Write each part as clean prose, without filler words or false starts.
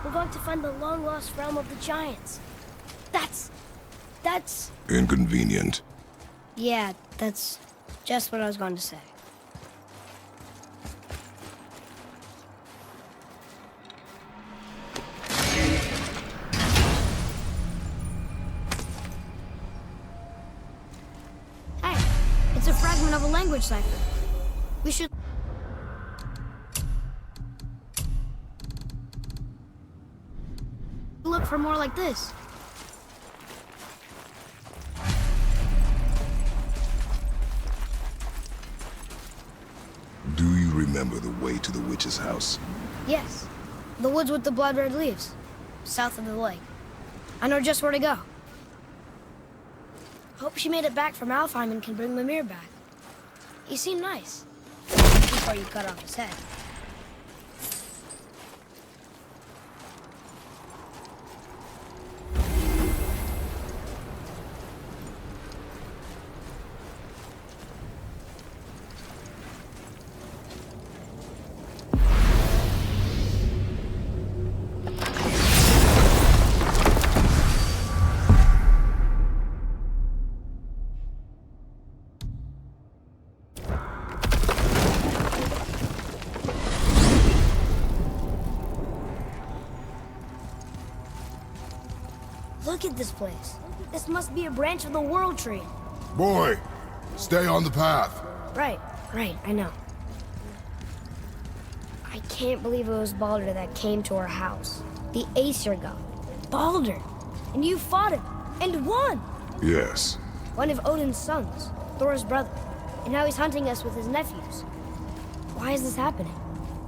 We're going to find the long-lost realm of the giants. That's... Inconvenient. Yeah, that's just what I was going to say. Hey, it's a fragment of a language cipher. We should... look for more like this. Do you remember the way to the witch's house? Yes, the woods with the blood-red leaves, south of the lake. I know just where to go. Hope she made it back from Alfheim and can bring Mimir back. He seemed nice, before you cut off his head. Look at this place. This must be a branch of the World Tree. Boy, stay on the path. Right, I know. I can't believe it was Baldur that came to our house. The Aesir god. Baldur! And you fought him, and won! Yes. One of Odin's sons, Thor's brother. And now he's hunting us with his nephews. Why is this happening?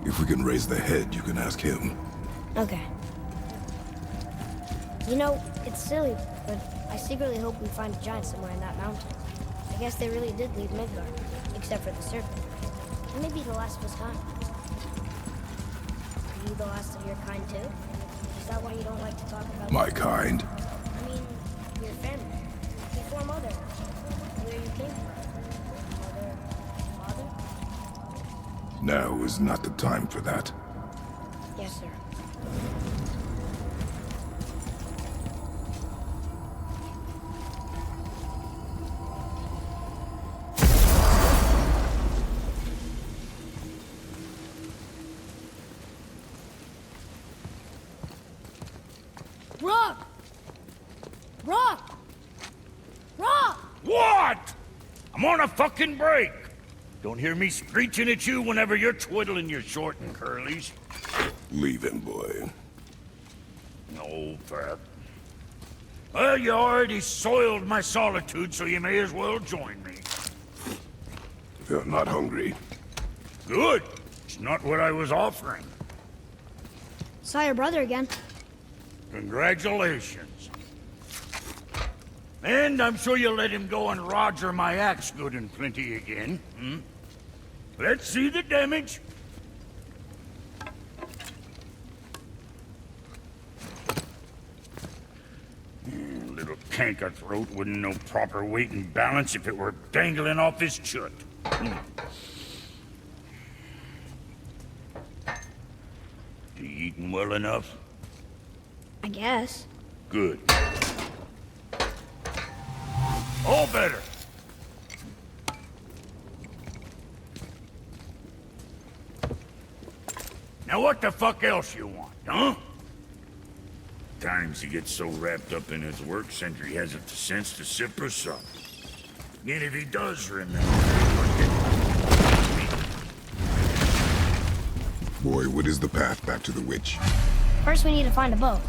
If we can raise the head, you can ask him. Okay. You know, it's silly, but I secretly hope we find a giant somewhere in that mountain. I guess they really did leave Midgard, except for the serpent. It may be the last of his kind. Are you the last of your kind too? Is that why you don't like to talk about... My kind? I mean, your family. Before Mother. Where you came from. Mother, father? Now is not the time for that. Yes, sir. Rock! Rock! Rock! What? I'm on a fucking break. Don't hear me screeching at you whenever you're twiddling your short and curlies. Leave him, boy. No, Pat. Well, you already soiled my solitude, so you may as well join me. You're not hungry. Good. It's not what I was offering. Saw your brother again. Congratulations. And I'm sure you'll let him go and roger my axe good and plenty again, hmm? Let's see the damage. Little canker throat wouldn't know proper weight and balance if it were dangling off his chut. You eating well enough? I guess. Good. All better. Now what the fuck else you want, huh? Times he gets so wrapped up in his work, Sentry hasn't the sense to sip or sup. And if he does remember... Boy, what is the path back to the witch? First we need to find a boat.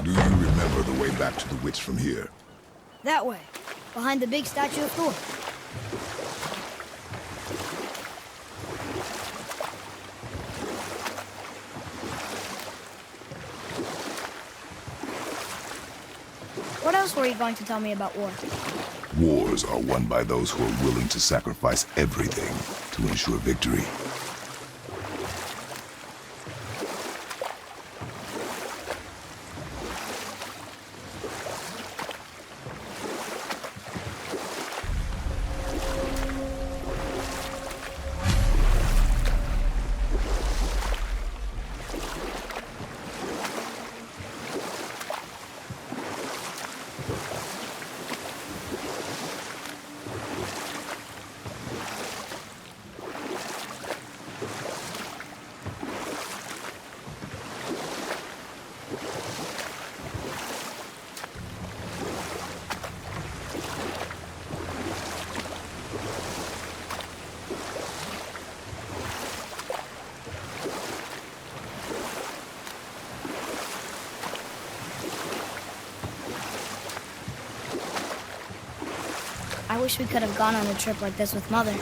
Do you remember the way back to the witch from here? That way, behind the big statue of Thor. What else were you going to tell me about war? Wars are won by those who are willing to sacrifice everything to ensure victory. wish we could have gone on a trip like this with Mother.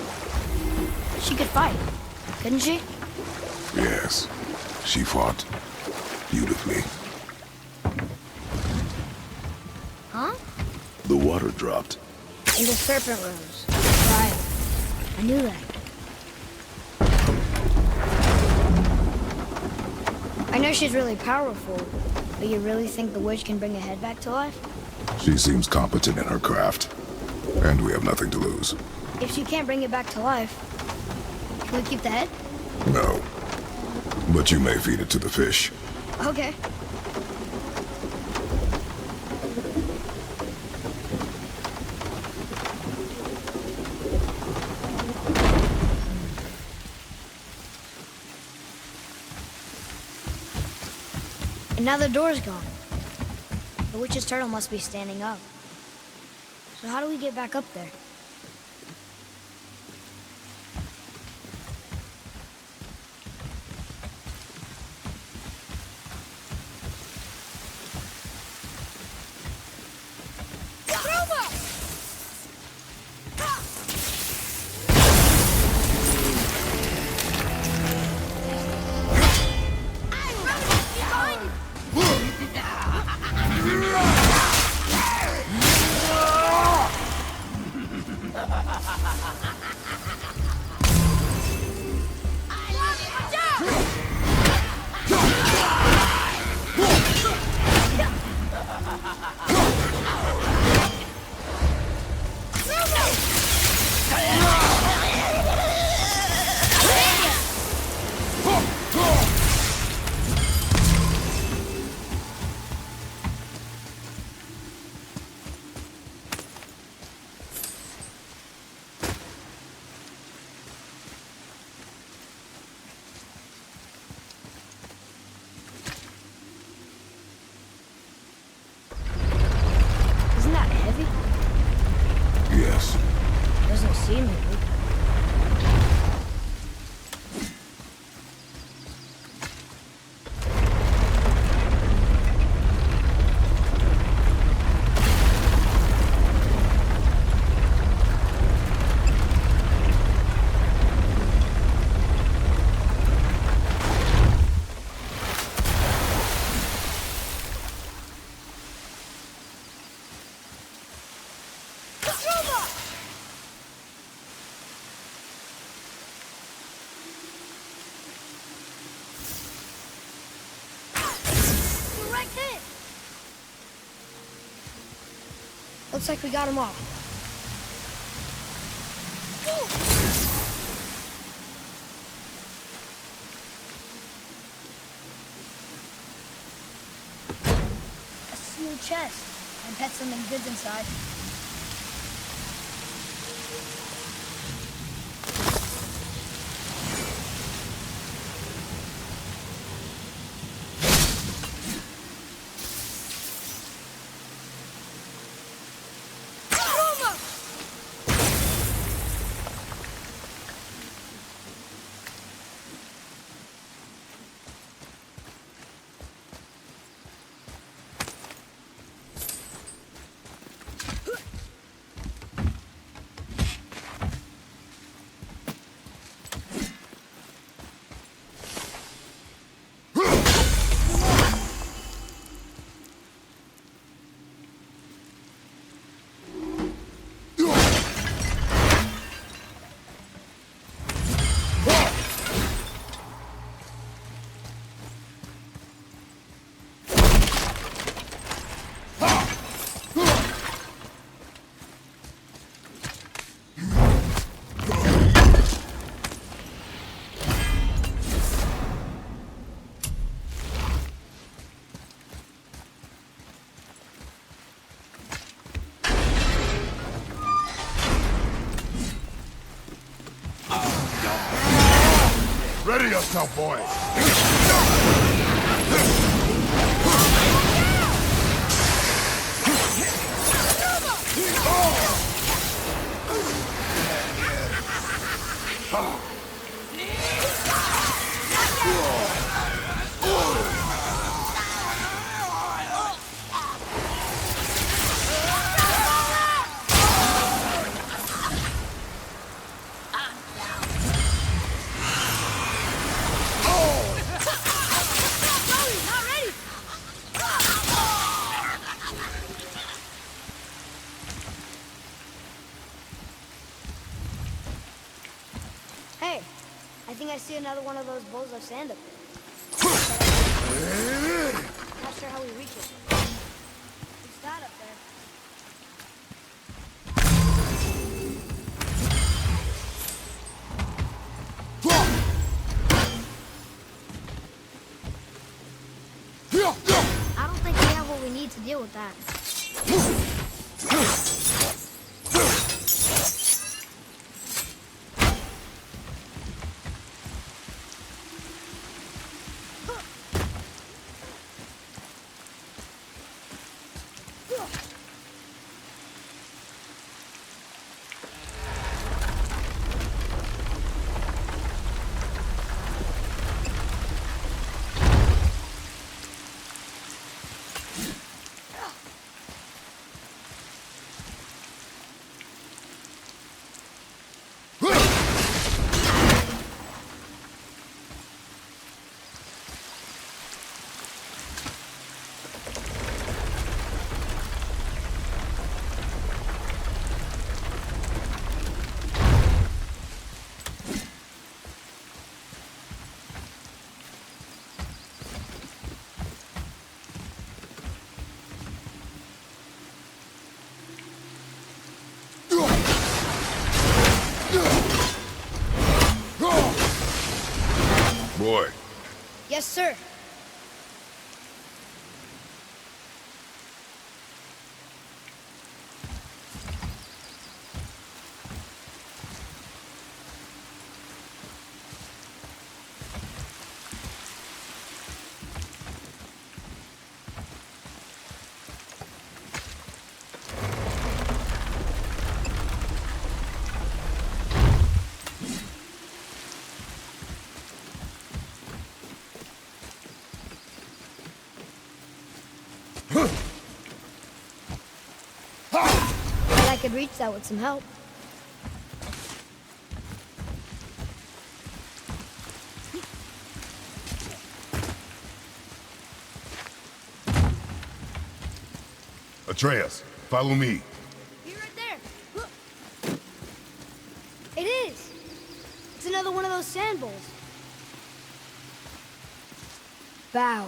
She could fight, couldn't she? Yes, she fought beautifully. Huh? The water dropped. And the serpent rose. Right. I knew that. I know she's really powerful, but you really think the witch can bring a head back to life? She seems competent in her craft, and we have nothing to lose. If she can't bring it back to life, can we keep the head? No, but you may feed it to the fish. Okay. And now the door's gone. The witch's turtle must be standing up. So how do we get back up there? Isn't that heavy? Yes. Doesn't seem heavy. Looks like we got them all. A sealed chest. I bet something good's inside. Ready yourself, boy! think I see another one of those bowls of sand up there. Not sure how we reach it. It's that up there. I don't think we have what we need to deal with that. Boy. Yes, sir. Bet I could reach that with some help. Atreus, follow me. Be right there. It is. It's another one of those sand bowls. Bow.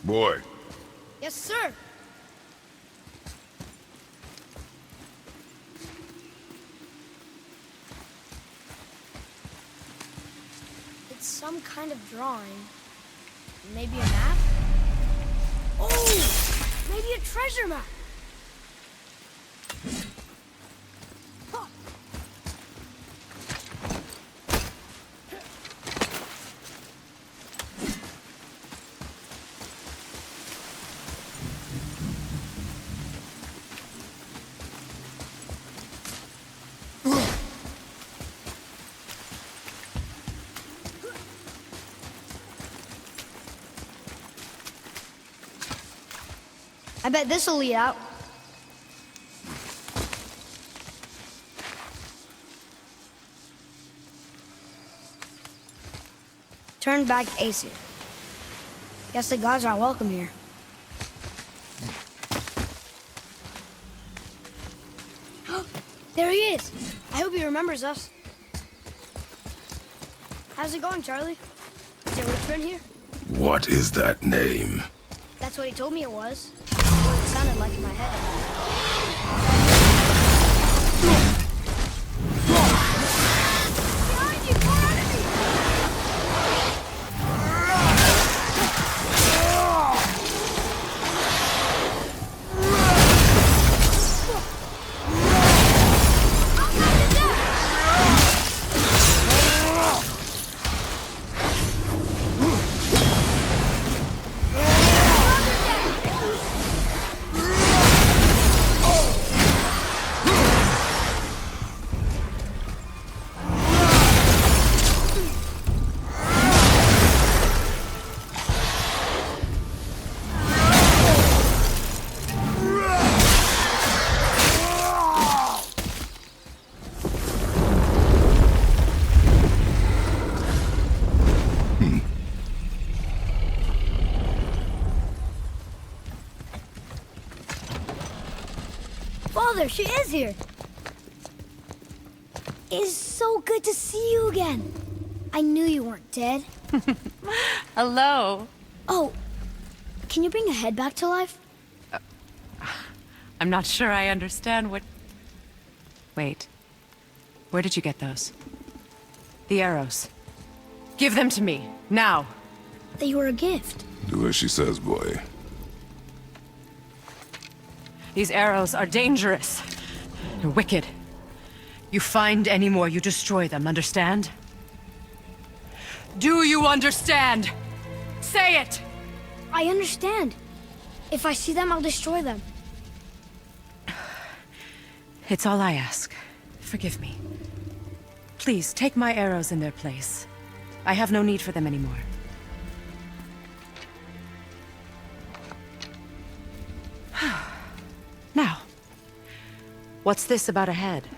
Boy, Yes, sir. It's some kind of drawing. Maybe a map? Oh! Maybe a treasure map! Huh. I bet this'll lead out. Turn back Aesir. Guess the gods are welcome here. There he is! I hope he remembers us. How's it going, Charlie? Is there Richmond here? what is that name? That's what he told me it was. What it sounded like in my head. Behind you! More enemies! Father, she is here. It is so good to see you again. I knew you weren't dead. Hello. Oh, can you bring a head back to life? I'm not sure I understand what... Wait. Where did you get those? The arrows. Give them to me, now. They were a gift. Do as she says, boy. These arrows are dangerous. They're wicked. You find any more, you destroy them, understand? Do you understand? Say it! I understand. If I see them, I'll destroy them. It's all I ask. Forgive me. Please, take my arrows in their place. I have no need for them anymore. Now, what's this about a head?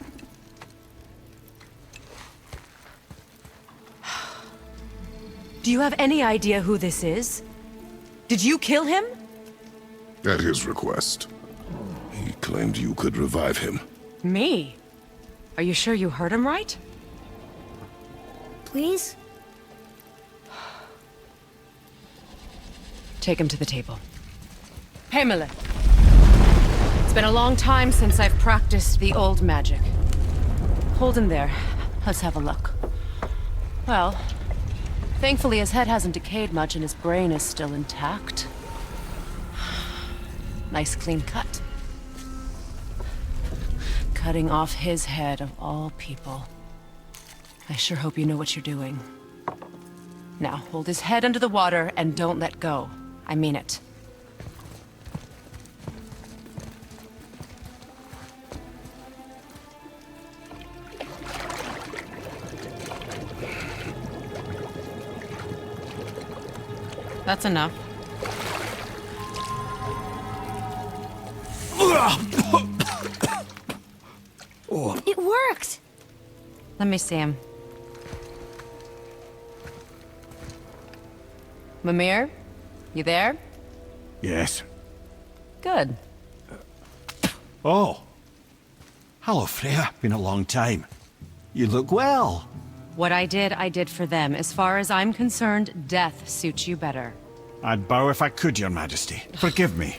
Do you have any idea who this is? Did you kill him? At his request. He claimed you could revive him. Me? Are you sure you heard him right? Please? Take him to the table. Pamela. It's been a long time since I've practiced the old magic. Hold him there. Let's have a look. Well, thankfully his head hasn't decayed much and his brain is still intact. Nice clean cut. Cutting off his head of all people. I sure hope you know what you're doing. Now, hold his head under the water and don't let go. I mean it. That's enough. It worked! Let me see him. Mimir? You there? Yes. Good. Oh. Hello, Freya. Been a long time. You look well. What I did for them. As far as I'm concerned, death suits you better. I'd bow if I could, Your Majesty. Forgive me.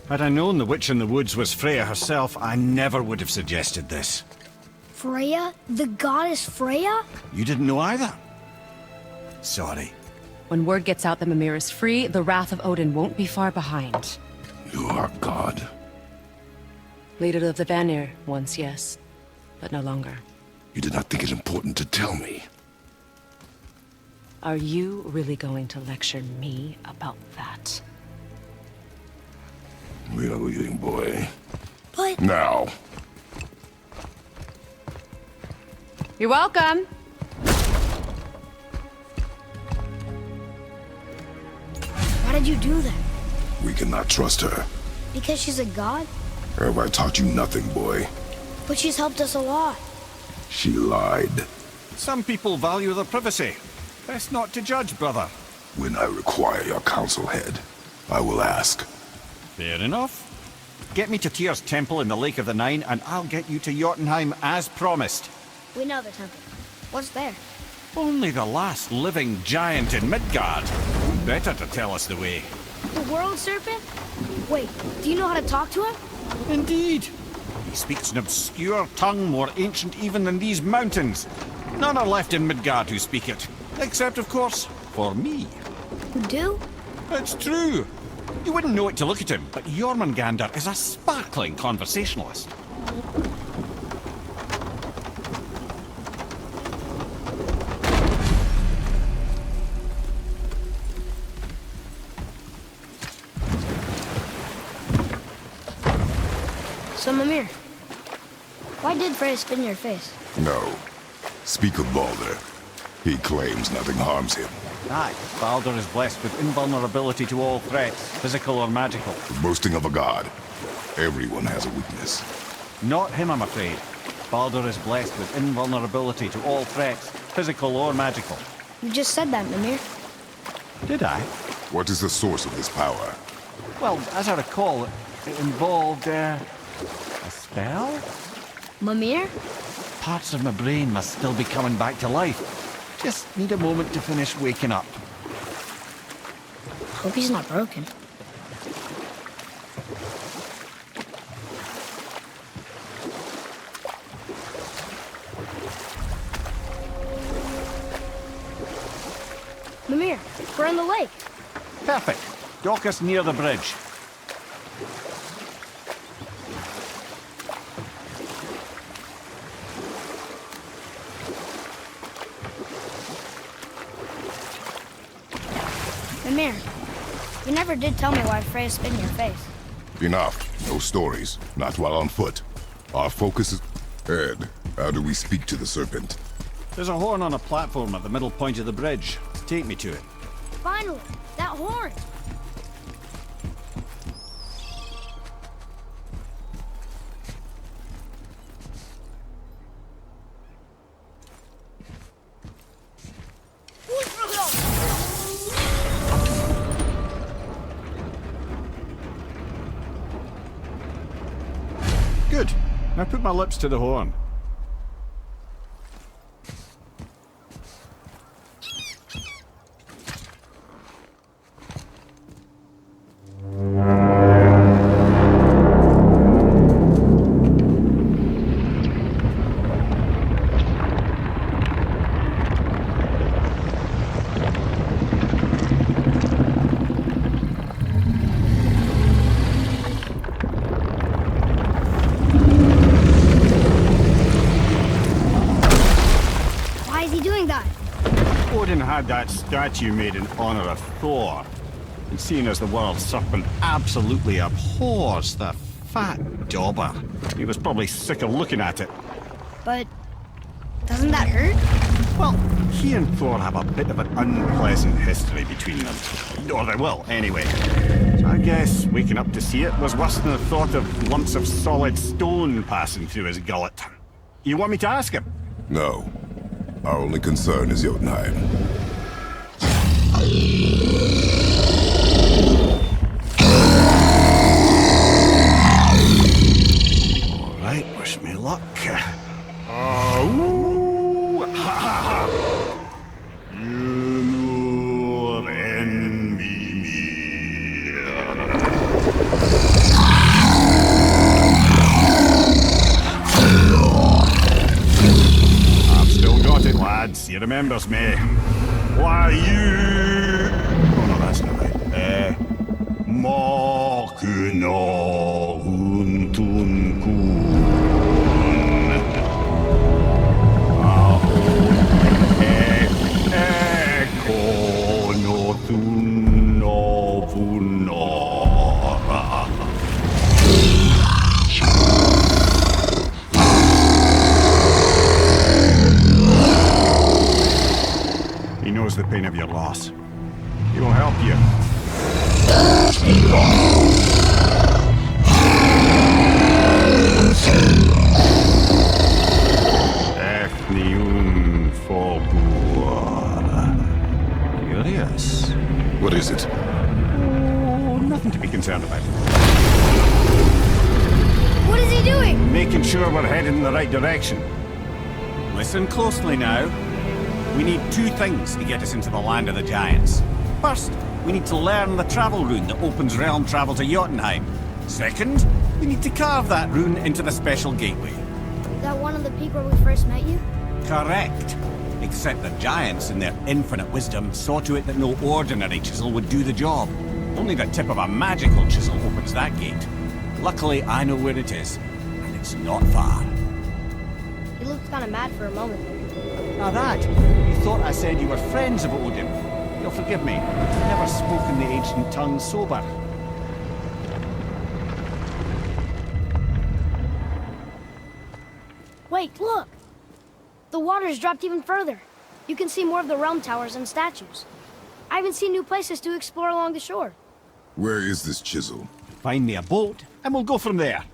Had I known the witch in the woods was Freya herself, I never would have suggested this. Freya? The goddess Freya? You didn't know either? Sorry. When word gets out that Mimir is free, the wrath of Odin won't be far behind. You are God. Leader of the Vanir, once yes, but no longer. You did not think it important to tell me. Are you really going to lecture me about that? We are leaving, boy. But... Now. You're welcome. Why did you do that? We cannot trust her. Because she's a god? Have I taught you nothing, boy? But she's helped us a lot. She lied. Some people value their privacy. Best not to judge, brother. When I require your council head, I will ask. Fair enough. Get me to Tyr's temple in the Lake of the Nine, and I'll get you to Jotunheim as promised. We know the temple. What's there? Only the last living giant in Midgard. Who better to tell us the way? The world serpent? Wait, do you know how to talk to him? Indeed. He speaks an obscure tongue more ancient even than these mountains. None are left in Midgard who speak it. Except, of course, for me. You do? It's true. You wouldn't know it to look at him, but Jormungandr is a sparkling conversationalist. So, Mimir, why did Freya spit in your face? No. Speak of Baldur. He claims nothing harms him. Aye, Baldur is blessed with invulnerability to all threats, physical or magical. The boasting of a god. Everyone has a weakness. Not him, I'm afraid. Baldur is blessed with invulnerability to all threats, physical or magical. You just said that, Mimir. Did I? What is the source of this power? Well, as I recall, it involved, a spell? Mimir? Parts of my brain must still be coming back to life. Just need a moment to finish waking up. Hope he's not broken. Mimir, we're in the lake. Perfect. Dock us near the bridge. Mimir, you never did tell me why Freya spit in your face. Enough. No stories. Not while on foot. Our focus is... Ed, how do we speak to the serpent? There's a horn on a platform at the middle point of the bridge. Take me to it. Finally, that horn! Good. Now put my lips to the horn. Why is he doing that? Odin had that statue made in honor of Thor. And seeing as the world serpent absolutely abhors the fat dauber, he was probably sick of looking at it. But doesn't that hurt? Well, he and Thor have a bit of an unpleasant history between them. Or they will, anyway. So I guess waking up to see it was worse than the thought of lumps of solid stone passing through his gullet. You want me to ask him? No. Our only concern is Jotunheim. All right, wish me luck. Ooh, ha, ha, ha. You know, envy me. remembers me. Why you... Oh no, that's not right. He knows the pain of your loss. He will help you. Curious. What is it? Oh, nothing to be concerned about. What is he doing? Making sure we're heading in the right direction. Listen closely now. We need two things to get us into the land of the giants. First, we need to learn the travel rune that opens realm travel to Jotunheim. Second, we need to carve that rune into the special gateway. Is that one of the peak where we first met you? Correct. Except the giants, in their infinite wisdom, saw to it that no ordinary chisel would do the job. Only the tip of a magical chisel opens that gate. Luckily, I know where it is, and it's not far. He looked kind of mad for a moment. Now that, you thought I said you were friends of Odin. You'll forgive me. I've never spoken the ancient tongue sober. Wait, look! The water's dropped even further. You can see more of the realm towers and statues. I haven't seen new places to explore along the shore. Where is this chisel? Find me a boat, and we'll go from there.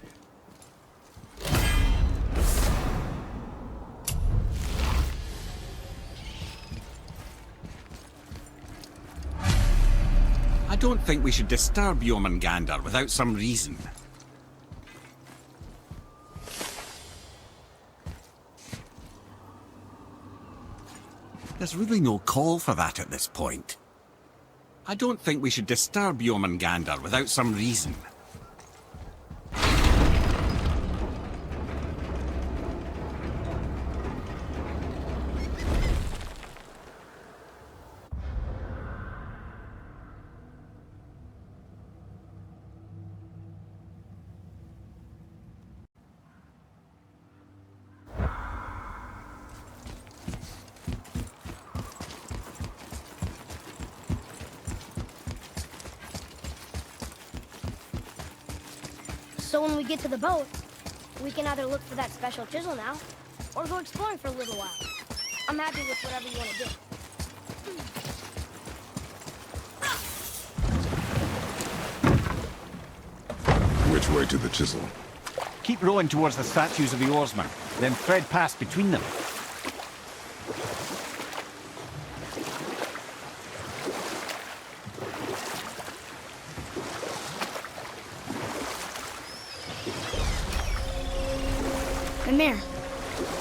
I don't think we should disturb 𝐆.𝐀.𝐈 without some reason. There's really no call for that at this point. I don't think we should disturb 𝐆.𝐀.𝐈 without some reason. So when we get to the boat, we can either look for that special chisel now, or go exploring for a little while. I'm happy with whatever you want to do. Which way to the chisel? Keep rowing towards the statues of the oarsmen, then thread past between them. Mimir,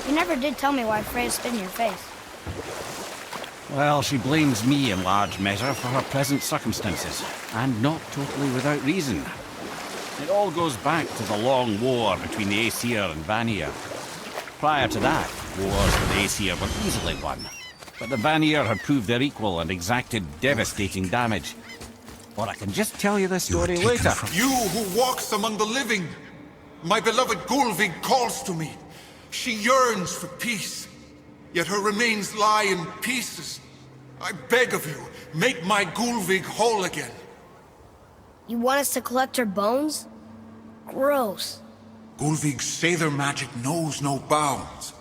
you never did tell me why Freya spit in your face. Well, she blames me in large measure for her present circumstances, and not totally without reason. It all goes back to the long war between the Aesir and Vanir. Prior to that, wars with the Aesir were easily won, but the Vanir had proved their equal and exacted devastating damage. Or I can just tell you the story later. You who walks among the living! My beloved 𝐵 calls to me. She yearns for peace, yet her remains lie in pieces. I beg of you, make my 𝐵 whole again. You want us to collect her bones? Gross. 𝐵 Seidr magic knows no bounds.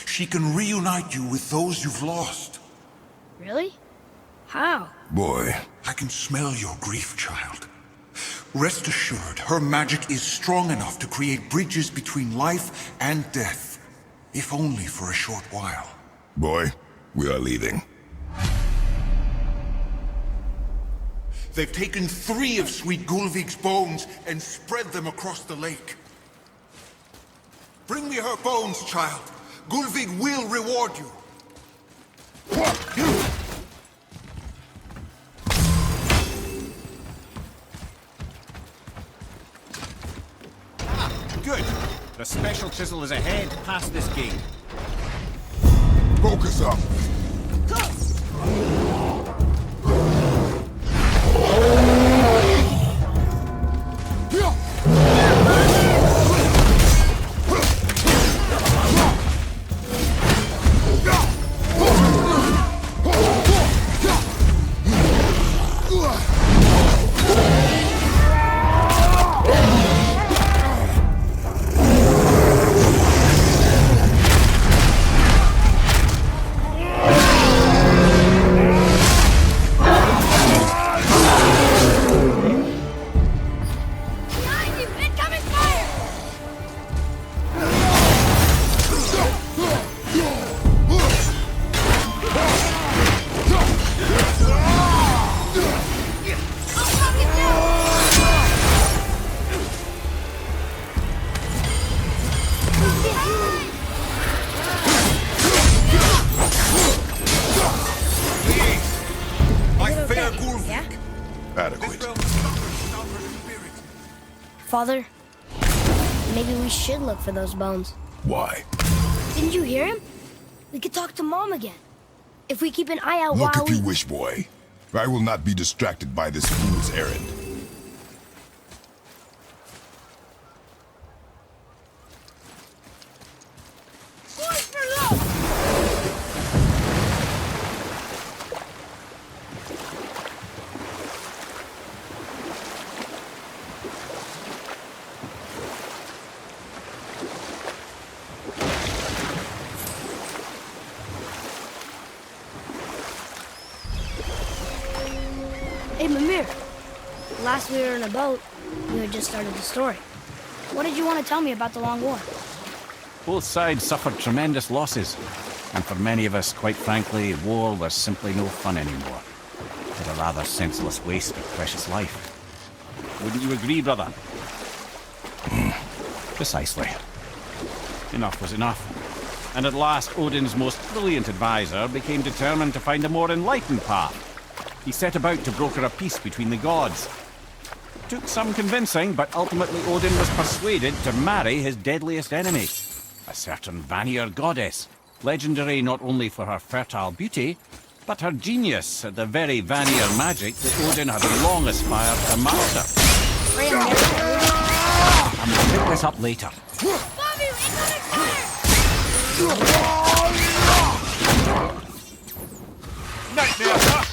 She can reunite you with those you've lost. Really? How? Boy. I can smell your grief, child. Rest assured, her magic is strong enough to create bridges between life and death, if only for a short while. Boy, we are leaving. They've taken 3 of sweet 𝐵's bones and spread them across the lake. Bring me her bones, child. 𝐵 will reward you. Good. The special chisel is ahead, past this gate. Focus up. Father, maybe we should look for those bones. Why? Didn't you hear him? We could talk to Mom again. If we keep an eye out Look while if you wish, boy. I will not be distracted by this fool's errand. Hey, Mimir. Last we were in a boat, you had just started the story. What did you want to tell me about the Long War? Both sides suffered tremendous losses, and for many of us, quite frankly, war was simply no fun anymore. It was a rather senseless waste of precious life. Wouldn't you agree, brother? Precisely. Enough was enough. And at last, Odin's most brilliant advisor became determined to find a more enlightened path. He set about to broker a peace between the gods. Took some convincing, but ultimately Odin was persuaded to marry his deadliest enemy, a certain Vanir goddess, legendary not only for her fertile beauty, but her genius at the very Vanir magic that Odin had long aspired to master. I'm gonna pick this up later. Nightmare, huh?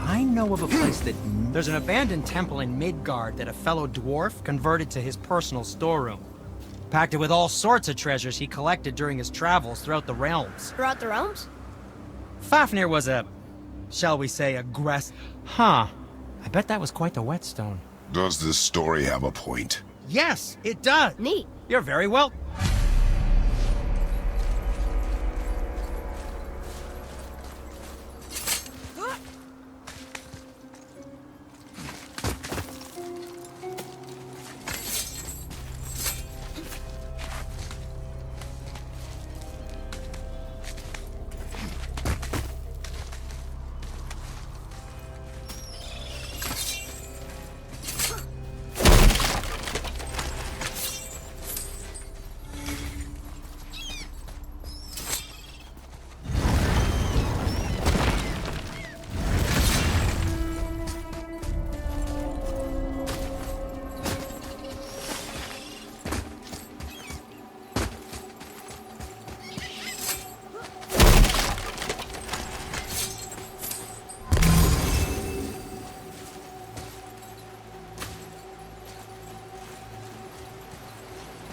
I know of a place that... There's an abandoned temple in Midgard that a fellow dwarf converted to his personal storeroom. Packed it with all sorts of treasures he collected during his travels throughout the realms. Throughout the realms? Fafnir was a... shall we say, aggressive... Huh. I bet that was quite the whetstone. Does this story have a point? Yes, it does! Neat. You're very well...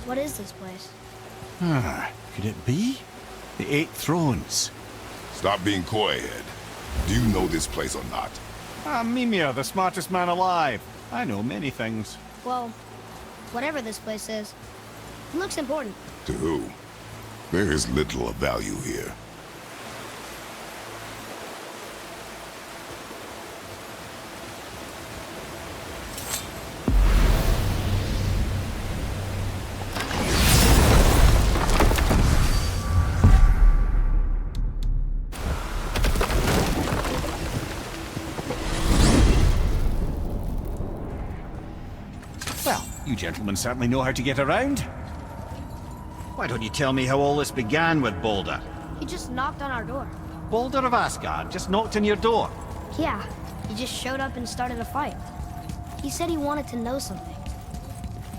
What is this place? Could it be? The 8 Thrones. Stop being coy, Ed. Do you know this place or not? Mimir, the smartest man alive. I know many things. Well, whatever this place is, it looks important. To who? There is little of value here. Well, you gentlemen certainly know how to get around. Why don't you tell me how all this began with Boulder? He just knocked on our door. Baldur of Asgard just knocked on your door? Yeah, he just showed up and started a fight. He said he wanted to know something.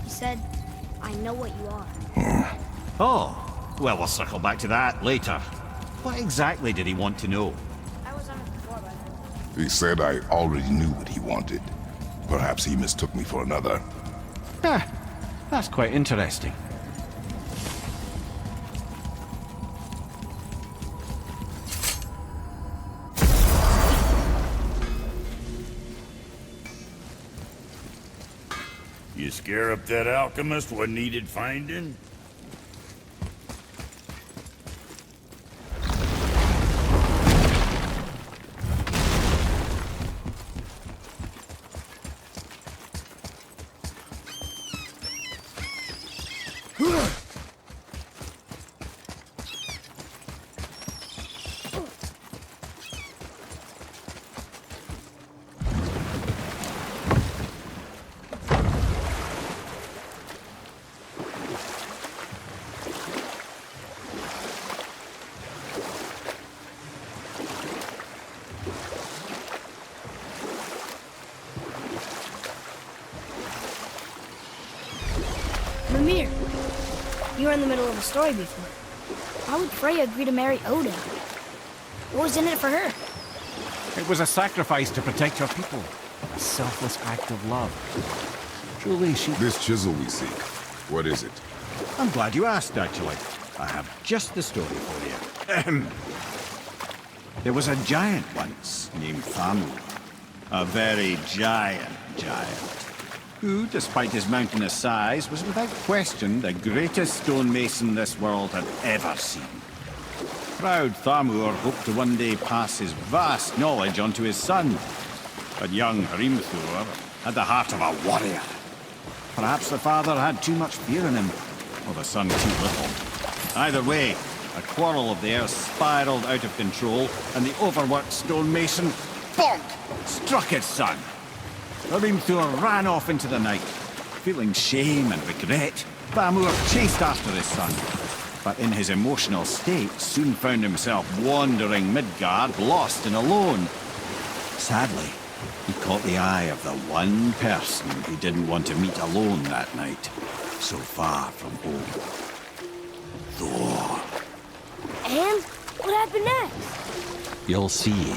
He said, I know what you are. Oh, well, we'll circle back to that later. What exactly did he want to know? I was on it before by then. He said I already knew what he wanted. Perhaps he mistook me for another. That's quite interesting. You scare up that alchemist what needed finding? Mimir, you were in the middle of a story before. Why would Freya agree to marry Odin? What was in it for her? It was a sacrifice to protect her people. A selfless act of love. Truly, she... This chisel we seek, what is it? I'm glad you asked, actually. I have just the story for you. There was a giant once named Thamur. A very giant, who, despite his mountainous size, was without question the greatest stonemason this world had ever seen. Proud Thamur hoped to one day pass his vast knowledge on to his son. But young Hrimthur had the heart of a warrior. Perhaps the father had too much fear in him, or the son too little. Either way, a quarrel of theirs spiraled out of control, and the overworked stonemason, bonk, struck his son. Hrimthur ran off into the night. Feeling shame and regret, Thamur chased after his son. But in his emotional state, soon found himself wandering Midgard, lost and alone. Sadly, he caught the eye of the one person he didn't want to meet alone that night, so far from home. Thor. And what happened next? You'll see.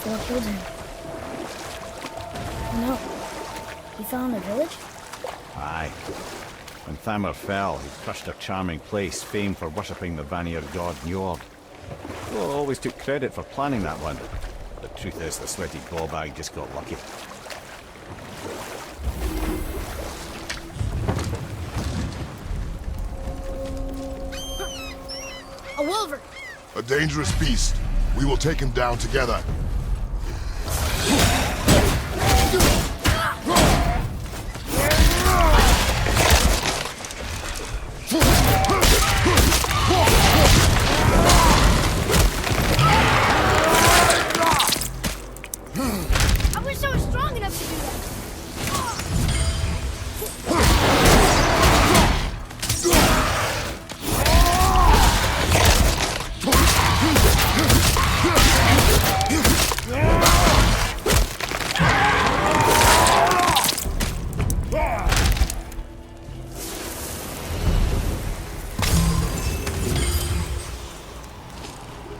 Thor killed him. No. He fell in the village? Aye. When Thamur fell, he crushed a charming place famed for worshipping the Vanir god Njord. Thor always took credit for planning that one. The truth is, the sweaty ballbag just got lucky. A wolver! A dangerous beast. We will take him down together. I wish I was strong enough to do that.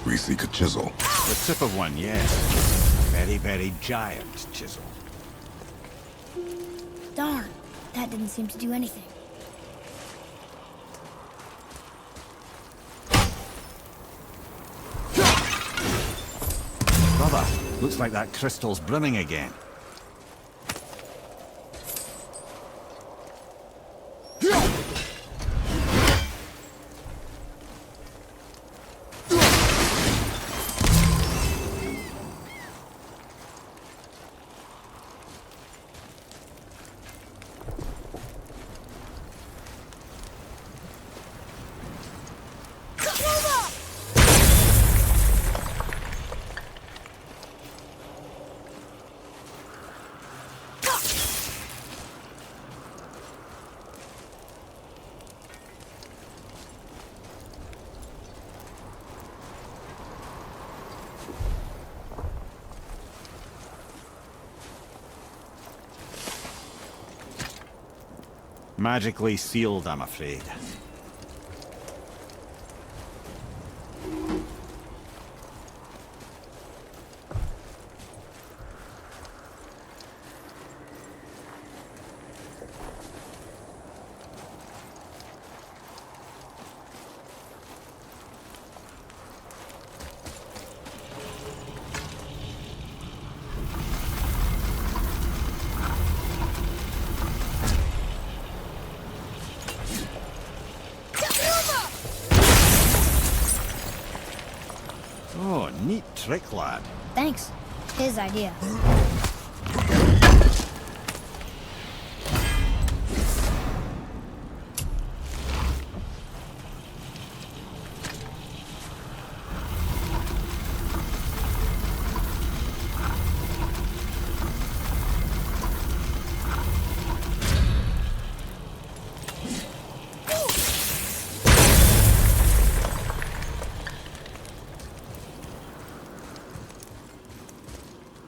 We seek a chisel. The tip of one, yes. A very, very giant chisel. Darn, that didn't seem to do anything. Brother, looks like that crystal's brimming again. Magically sealed, I'm afraid. Oh, neat trick, lad. Thanks. His idea.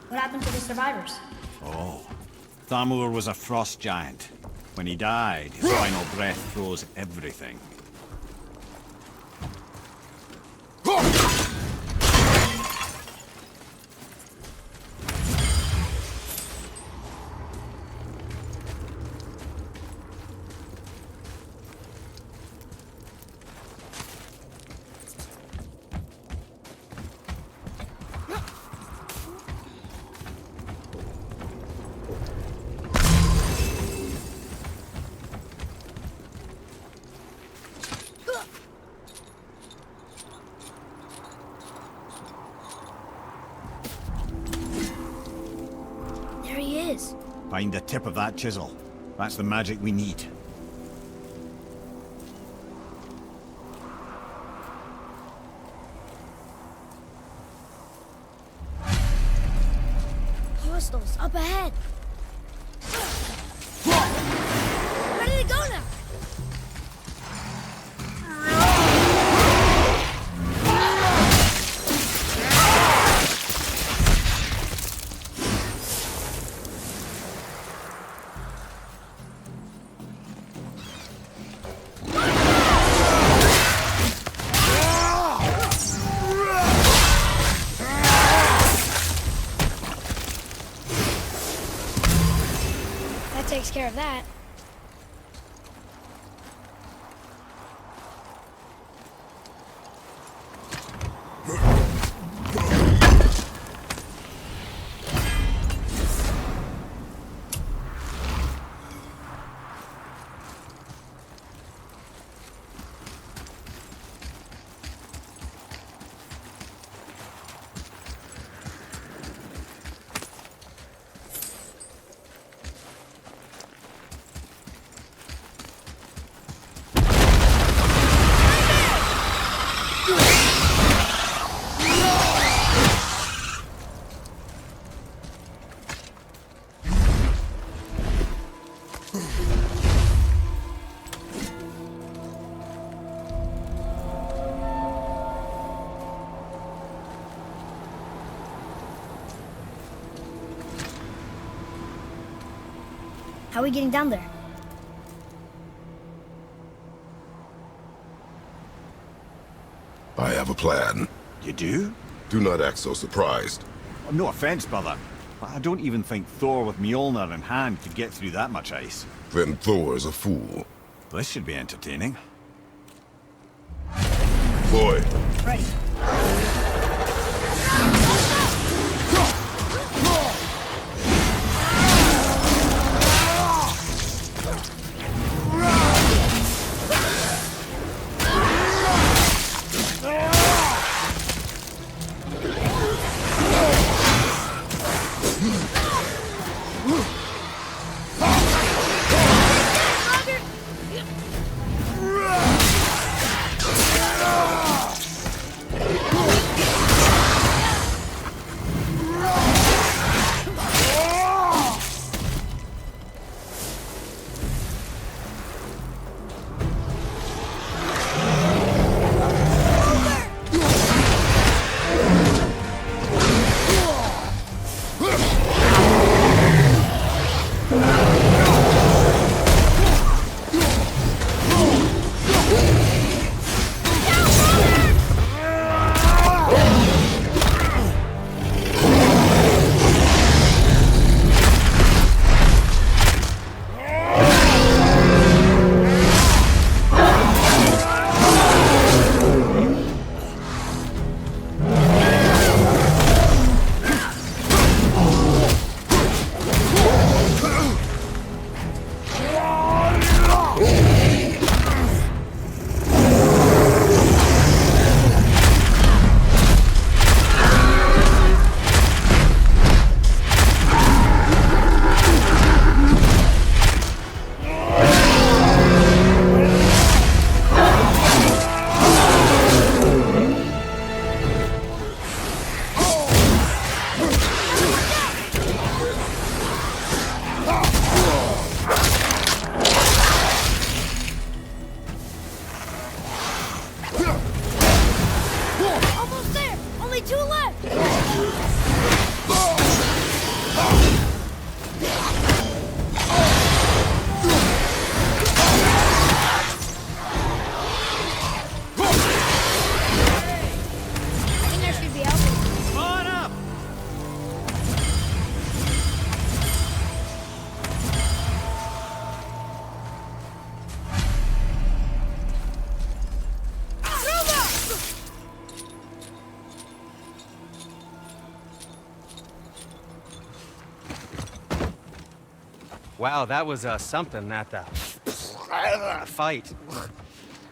What happened to the survivors? Oh. Thamur was a frost giant. When he died, his final breath froze everything. There he is. Find the tip of that chisel. That's the magic we need. Hostiles up ahead. Where did it go now? That takes care of that. How are we getting down there? I have a plan. You do? Do not act so surprised. No offense, brother, but I don't even think Thor with Mjolnir in hand could get through that much ice. Then Thor's a fool. This should be entertaining. Boy, Ready. Wow, that was something, that fight.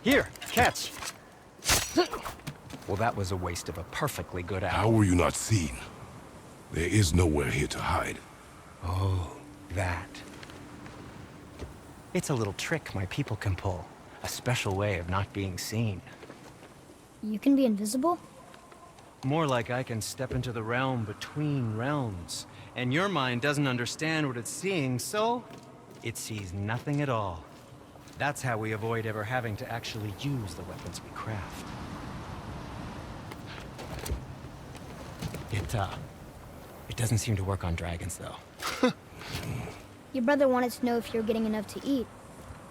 Here, catch. Well, that was a waste of a perfectly good How hour. were you not seen? There is nowhere here to hide. Oh, that. It's a little trick my people can pull. A special way of not being seen. You can be invisible? More like I can step into the realm between realms. And your mind doesn't understand what it's seeing, so it sees nothing at all. That's how we avoid ever having to actually use the weapons we craft. It doesn't seem to work on dragons, though. Your brother wanted to know if you're getting enough to eat.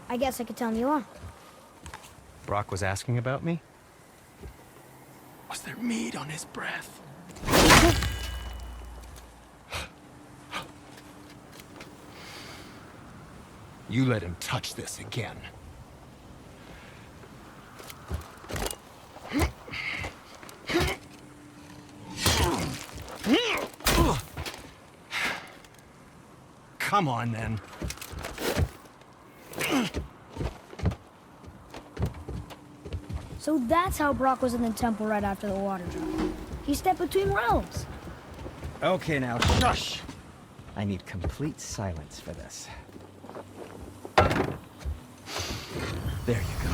I guess I could tell him you are. Brock was asking about me? Was there meat on his breath? You let him touch this again. Come on, then. So that's how Brock was in the temple right after the water drop. He stepped between realms. Okay, now, shush! I need complete silence for this. There you go.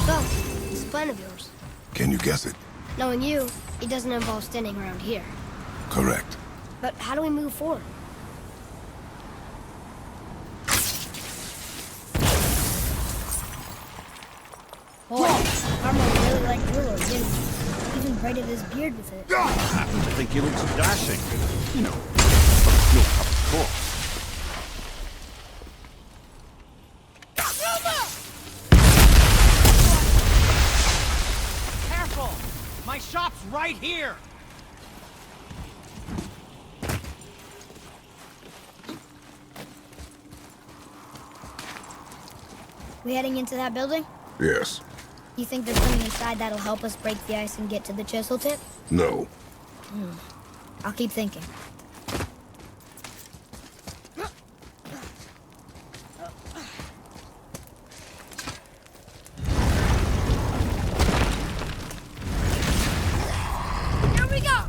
So, it's a plan of yours. Can you guess it? Knowing you, it doesn't involve standing around here. Correct. But how do we move forward? Boy, Armor really liked Willow, didn't he? Even braided his beard with it. I happen to think he looks dashing. You know, no cup of course. Careful! My shop's right here! We heading into that building? Yes. You think there's something inside that'll help us break the ice and get to the chisel tip? No. I'll keep thinking. Here we go!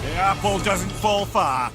The apple doesn't fall far.